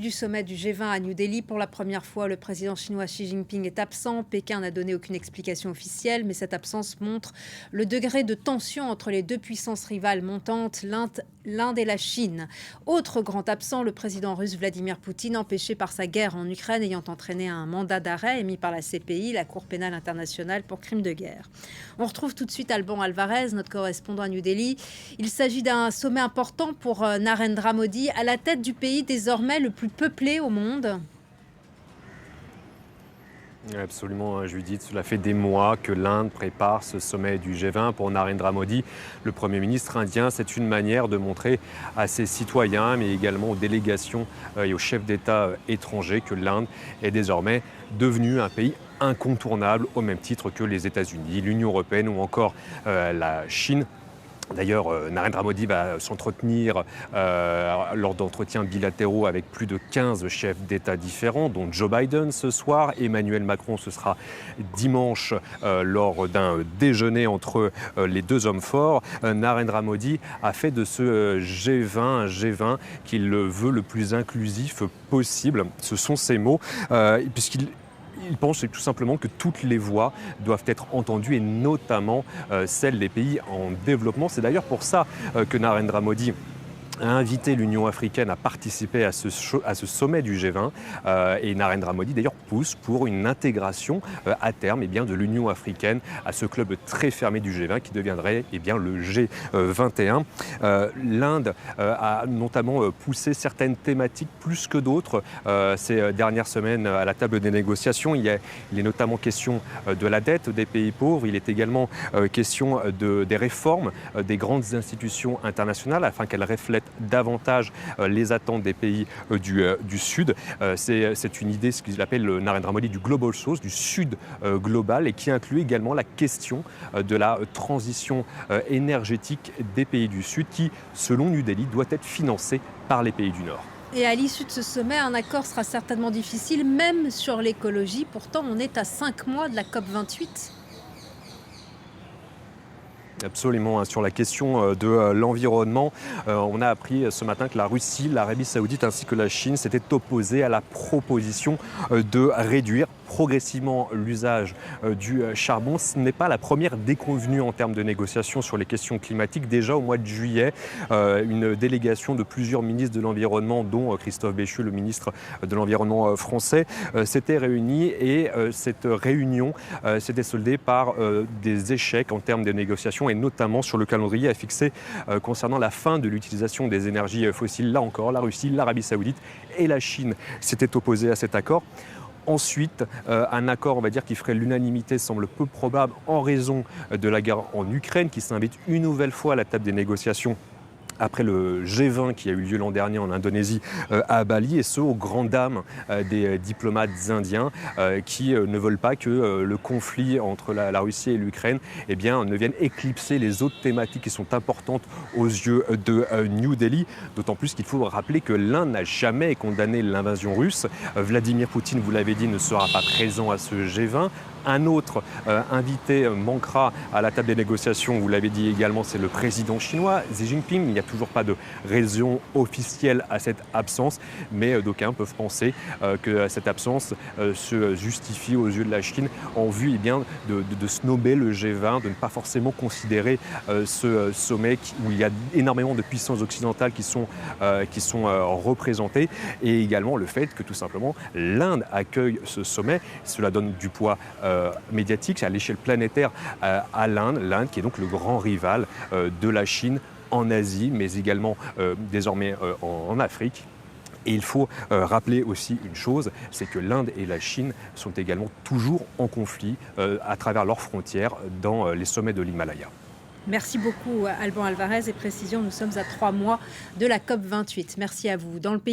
du sommet du G20 à New Delhi. Pour la première fois, le président chinois Xi Jinping est absent. Pékin n'a donné aucune explication officielle, mais cette absence montre le degré de tension entre les deux puissances rivales montantes, l'Inde et la Chine. Autre grand absent, le président russe Vladimir Poutine, empêché par sa guerre en Ukraine, ayant entraîné un mandat d'arrêt émis par la CPI, la Cour pénale internationale pour crimes de guerre. On retrouve tout de suite Alban Alvarez, notre correspondant à New Delhi. Il s'agit d'un sommet important pour Narendra Modi, à la tête du pays désormais le plus peuplé au monde. Absolument, Judith. Cela fait des mois que l'Inde prépare ce sommet du G20 pour Narendra Modi, le Premier ministre indien. C'est une manière de montrer à ses citoyens, mais également aux délégations et aux chefs d'État étrangers que l'Inde est désormais devenue un pays incontournable au même titre que les États-Unis, l'Union européenne ou encore la Chine. D'ailleurs, Narendra Modi va s'entretenir lors d'entretiens bilatéraux avec plus de 15 chefs d'État différents, dont Joe Biden ce soir. Emmanuel Macron, ce sera dimanche lors d'un déjeuner entre les deux hommes forts. Narendra Modi a fait de ce G20 un G20 qu'il veut le plus inclusif possible. Ce sont ses mots, puisqu'il pense tout simplement que toutes les voix doivent être entendues et notamment celles des pays en développement. C'est d'ailleurs pour ça que Narendra Modi a invité l'Union africaine à participer à ce sommet du G20 et Narendra Modi d'ailleurs pousse pour une intégration à terme de l'Union africaine à ce club très fermé du G20 qui deviendrait le G21. L'Inde a notamment poussé certaines thématiques plus que d'autres ces dernières semaines à la table des négociations. Il est notamment question de la dette des pays pauvres. Il est également question des réformes des grandes institutions internationales afin qu'elles reflètent davantage les attentes des pays du Sud. C'est une idée, ce qu'il appelle Narendra Modi, du Global South, du Sud global, et qui inclut également la question de la transition énergétique des pays du Sud, qui, selon New Delhi, doit être financée par les pays du Nord. Et à l'issue de ce sommet, un accord sera certainement difficile, même sur l'écologie. Pourtant, on est à 5 mois de la COP28. Absolument, sur la question de l'environnement, on a appris ce matin que la Russie, l'Arabie Saoudite ainsi que la Chine s'étaient opposées à la proposition de réduire progressivement l'usage du charbon. Ce n'est pas la première déconvenue en termes de négociations sur les questions climatiques. Déjà au mois de juillet, une délégation de plusieurs ministres de l'Environnement, dont Christophe Béchu, le ministre de l'Environnement français, s'était réunie et cette réunion s'était soldée par des échecs en termes de négociations et notamment sur le calendrier à fixer concernant la fin de l'utilisation des énergies fossiles. Là encore, la Russie, l'Arabie Saoudite et la Chine s'étaient opposés à cet accord. Ensuite, un accord, qui ferait l'unanimité semble peu probable en raison de la guerre en Ukraine, qui s'invite une nouvelle fois à la table des négociations après le G20 qui a eu lieu l'an dernier en Indonésie à Bali, et ce aux grandes dames des diplomates indiens qui ne veulent pas que le conflit entre la Russie et l'Ukraine ne vienne éclipser les autres thématiques qui sont importantes aux yeux de New Delhi. D'autant plus qu'il faut rappeler que l'Inde n'a jamais condamné l'invasion russe. Vladimir Poutine, vous l'avez dit, ne sera pas présent à ce G20. Un autre invité manquera à la table des négociations, vous l'avez dit également, c'est le président chinois, Xi Jinping. Il n'y a toujours pas de raison officielle à cette absence, mais d'aucuns peuvent penser que cette absence se justifie aux yeux de la Chine en vue de snober le G20, de ne pas forcément considérer ce sommet où il y a énormément de puissances occidentales qui sont représentées, et également le fait que tout simplement l'Inde accueille ce sommet. Cela donne du poids médiatique à l'échelle planétaire à l'Inde qui est donc le grand rival de la Chine en Asie, mais également désormais en Afrique. Et il faut rappeler aussi une chose, c'est que l'Inde et la Chine sont également toujours en conflit à travers leurs frontières dans les sommets de l'Himalaya. Merci beaucoup Alban Alvarez, et précision, nous sommes à 3 mois de la COP28. Merci à vous. Dans le pays